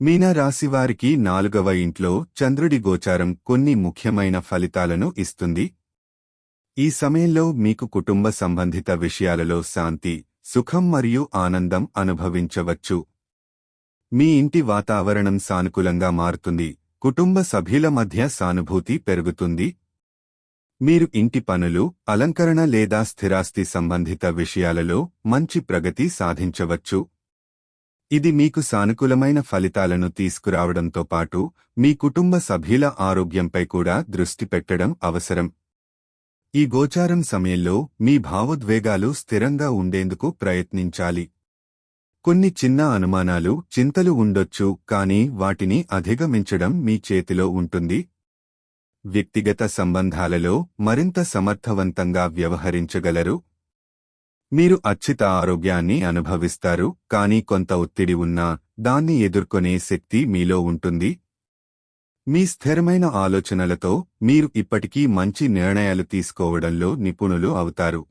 మీనరాశివారికి 4వ ఇంట్లో చంద్రుడి గోచారం కొన్ని ముఖ్యమైన ఫలితాలను ఇస్తుంది. ఈ సమయంలో మీకు కుటుంబ సంబంధిత విషయాలలో శాంతి, సుఖం మరియు ఆనందం అనుభవించవచ్చు. మీ ఇంటి వాతావరణం సానుకూలంగా మారుతుంది, కుటుంబ సభ్యుల మధ్య సానుభూతి పెరుగుతుంది. మీరు ఇంటి పనులు, అలంకరణ లేదా స్థిరాస్తి సంబంధిత విషయాలలో మంచి ప్రగతి సాధించవచ్చు. ఇది మీకు సానుకూలమైన ఫలితాలను తీసుకురావడంతో పాటు మీ కుటుంబ సభ్యుల ఆరోగ్యంపై కూడా దృష్టి పెట్టడం అవసరం. ఈ గోచారం సమయంలో మీ భావోద్వేగాలు స్థిరంగా ఉండేందుకు ప్రయత్నించాలి. కొన్ని చిన్న అనుమానాలు, చింతలు ఉండొచ్చు, కానీ వాటిని అధిగమించడం మీ చేతిలో ఉంటుంది. వ్యక్తిగత సంబంధాలలో మరింత సమర్థవంతంగా వ్యవహరించగలరు. మీరు అచ్యుత ఆరోగ్యాన్ని అనుభవిస్తారు, కానీ కొంత ఒత్తిడి ఉన్నా దాన్ని ఎదుర్కొనే శక్తి మీలో ఉంటుంది. మీ స్థిరమైన ఆలోచనలతో మీరు ఇప్పటికీ మంచి నిర్ణయాలు తీసుకోవడంలో నిపుణులు అవుతారు.